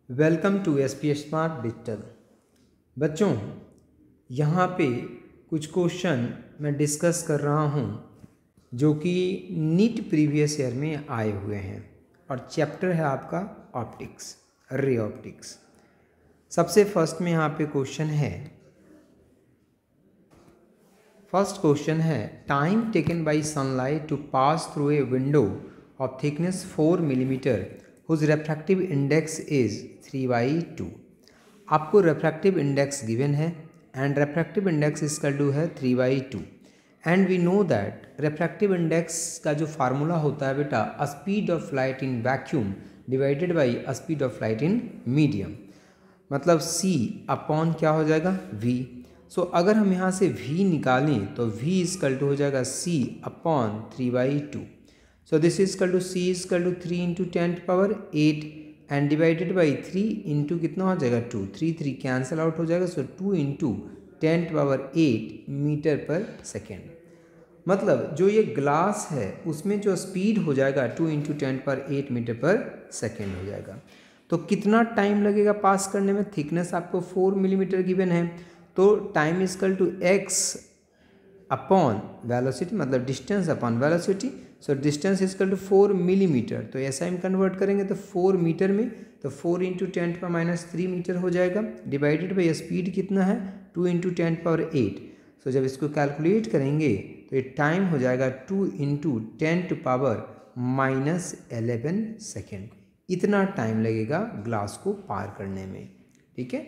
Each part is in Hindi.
Welcome to SP smart digital. बच्चों, यहाँ पे कुछ क्वेश्चन मैं डिस्कस कर रहा हूँ जो कि नीट प्रीवियस ईयर में आए हुए हैं और चैप्टर है आपका ऑप्टिक्स, रे ऑप्टिक्स। सबसे फर्स्ट में यहाँ पे क्वेश्चन है, फर्स्ट क्वेश्चन है time taken by sunlight to pass through a window of thickness 4 millimetre whose refractive index is 3/2। आपको रेफ्रैक्टिव इंडेक्स गिवन है एंड रेफ्रैक्टिव इंडेक्स इसका टू है 3/2 and we know that refractive index का जो फार्मूला होता है बेटा, speed of light in vacuum divided by speed of light in medium, मतलब c अपॉन क्या हो जाएगा v। सो अगर हम यहाँ से v निकालें तो v इजकल टू हो जाएगा c upon 3/2। So this is equal to c is equal to 3 into 10⁸ and divided by 3 into कितना हो जाएगा 2, 3 कैंसिल आउट हो जाएगा। सो 2 इंटू 10⁸ मीटर पर सेकेंड, मतलब जो ये ग्लास है उसमें जो स्पीड हो जाएगा 2 इंटू 10⁸ मीटर पर सेकेंड हो जाएगा। तो कितना टाइम लगेगा पास करने में? थिकनेस आपको 4 मिलीमीटर गिवन है, तो time is equal to x upon velocity, मतलब distance upon velocity. So distance is equal to 4 millimetre, तो ऐसा हम कन्वर्ट करेंगे तो 4 मीटर में, तो 4 इंटू 10⁻³ मीटर हो जाएगा, डिवाइडेड बाई स्पीड कितना है 2 इंटू 10⁸। सो जब इसको कैलकुलेट करेंगे तो ये टाइम हो जाएगा 2 इंटू 10⁻11 सेकेंड। इतना टाइम लगेगा ग्लास को पार करने में, ठीक है।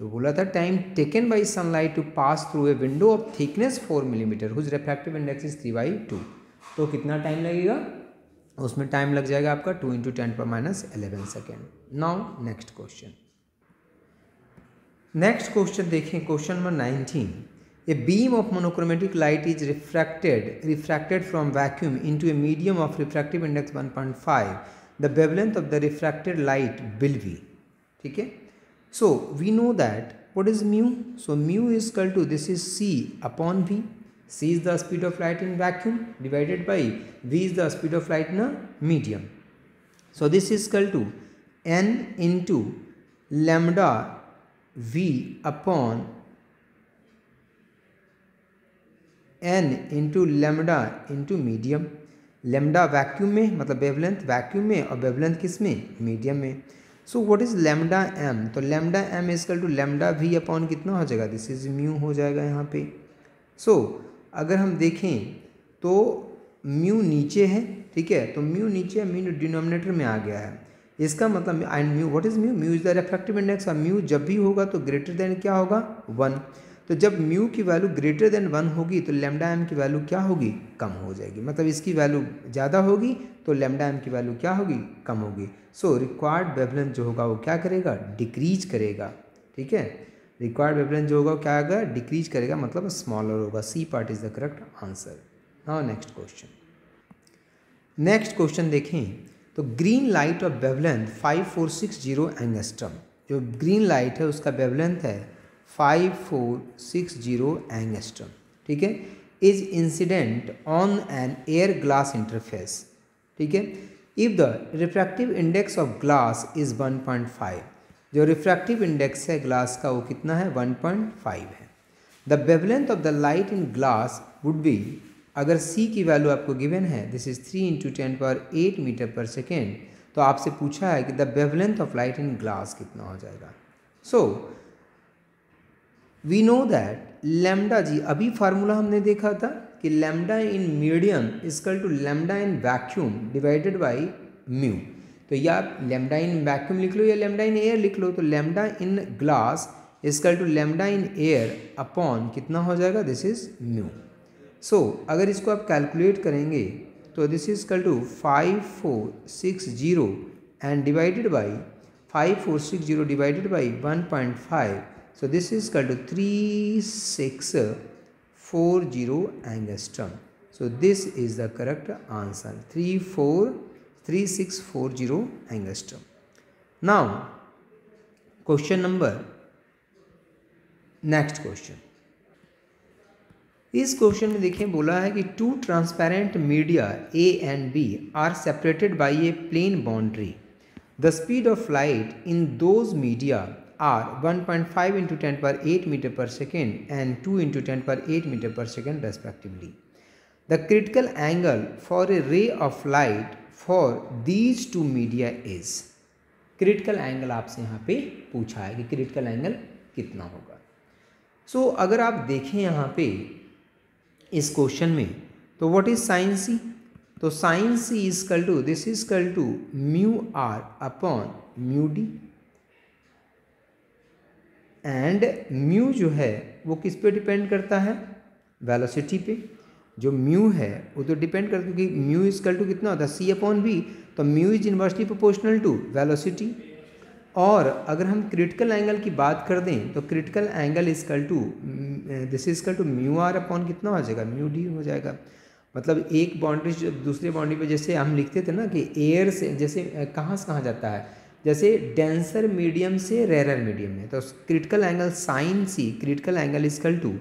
तो बोला था time taken by sunlight to pass through a window of thickness 4 millimetre whose refractive index is 3/2। तो कितना टाइम लगेगा? उसमें टाइम लग जाएगा आपका 2 into 10⁻11 second. Now next question, next question देखें, question number 19। A beam of monochromatic light is refracted from vacuum into a medium of refractive index 1.5. The wavelength of the refracted light will be, ठीक है। So we know that what is mu? So mu is equal to, this is c upon v. C is the speed of light in vacuum divided by v is the speed of light in a medium. So this is equal to n into lambda v upon n into lambda into medium. Lambda vacuum में, मतलब वेवलेंथ वैक्यूम में, और वेवलेंथ किस में? मीडियम में। So what is lambda m? तो lambda m is equal to lambda v upon कितना हो जाएगा? दिस इज म्यू हो जाएगा यहाँ पे। सो अगर हम देखें तो म्यू नीचे है, ठीक है, तो म्यू नीचे है, म्यू डिनोमिनेटर में आ गया है। इसका मतलब and mu, what is mu? Mu is the refractive index. और म्यू जब भी होगा तो ग्रेटर देन क्या होगा? 1। तो जब म्यू की वैल्यू ग्रेटर देन 1 होगी तो लेमडा एम की वैल्यू क्या होगी? कम हो जाएगी। मतलब इसकी वैल्यू ज़्यादा होगी तो लेमडा एम की वैल्यू क्या होगी? कम होगी। सो रिक्वायर्ड वेवलेंथ जो होगा वो क्या करेगा? डिक्रीज करेगा, ठीक है। रिक्वायर्ड वेवलेंथ जो होगा क्या होगा? डिक्रीज करेगा, मतलब स्मॉलर होगा। C part is the correct answer. Now next question, next question देखें तो green light of wavelength 5460 angstrom, जो ग्रीन लाइट है उसका वेवलेंथ है 5460 एंगस्ट्रम, ठीक है, is incident on an air glass interface, ठीक है। If the refractive index of glass is 1.5, जो रिफ्रैक्टिव इंडेक्स है ग्लास का वो कितना है? 1.5 है। The wavelength of the light in glass would be, अगर c की वैल्यू आपको गिवन है, दिस इज 3 इंटू 10⁸ मीटर पर सेकेंड, तो आपसे पूछा है कि the wavelength of light in glass कितना हो जाएगा। So we know that lambda g, अभी फार्मूला हमने देखा था कि lambda in medium is equal to lambda in vacuum divided by mu. तो या आप लैम्डा इन वैक्यूम लिख लो या लैम्डा इन एयर लिख लो। तो lambda in glass is equal to lambda in air upon कितना हो जाएगा? This is mu. सो अगर इसको आप कैलकुलेट करेंगे तो this is equal to 5460 and divided by 5460 divided by 1.5। So this is equal to 3640 angstrom. So this is the correct answer, 3640 angstrom. Now question number, next question. इस क्वेश्चन में देखिए बोला है कि two transparent media A and B are separated by a plane boundary. The speed of light in those media are 1.5 into 10⁸ meter per second and 2 into 10⁸ meter per second respectively. The critical angle for a ray of light for these two media is. Critical angle आपसे यहाँ पे पूछा है कि क्रिटिकल एंगल कितना होगा. सो अगर आप देखें यहाँ पे इस क्वेश्चन में, तो व्हाट इज साइन सी? तो sine C is equal to, this is equal to mu are upon mu D, and mu जो है वो किस पे डिपेंड करता है? वेलोसिटी पे. जो म्यू है वो तो डिपेंड करता है, क्योंकि म्यू इजकल टू कितना होता है? C upon V. तो mu is inversely proportional to velocity. और अगर हम क्रिटिकल एंगल की बात कर दें तो critical angle is equal to, this is equal to mu are upon कितना हो जाएगा? म्यू डी हो जाएगा. मतलब एक बाउंड्री से दूसरे बाउंड्री पे, जैसे हम लिखते थे ना कि एयर से जैसे कहाँ से कहाँ जाता है, जैसे डेंसर मीडियम से रेरर मीडियम में, तो critical angle sine c, critical angle is equal to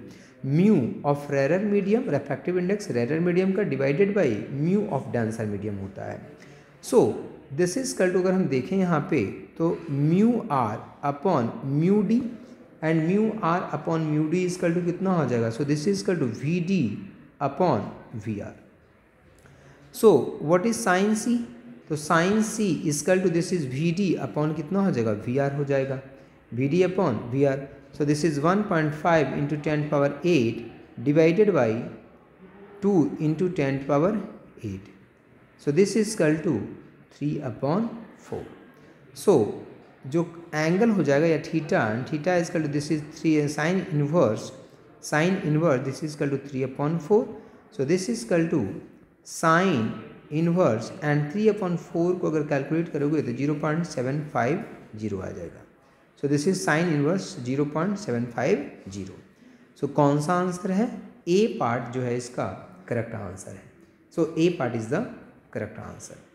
mu of rarer medium, refractive index rarer medium का divided by mu of denser medium होता है. So this is equal to, अगर हम देखें यहाँ पे तो mu are upon mu D, and mu are upon mu d is equal to कितना हो जाएगा? So this is equal to we d upon v r. So what is sine सी? तो sine C is equal to, this is v d upon कितना हो जाएगा? वी आर हो जाएगा. V d upon v r. So this is 1.5 into 10⁸ divided by 2 into 10⁸. So this is equal to 3/4. So जो एंगल हो जाएगा या theta, theta is equal to, this is 3 sine inverse, this is equal to 3/4. So this is equal to sine inverse, and 3/4 को अगर कैलकुलेट करोगे तो 0.750 आ जाएगा. So this is sine inverse 0.750. So कौन सा आंसर है? ए पार्ट जो है इसका करेक्ट आंसर है. So A part is the correct answer.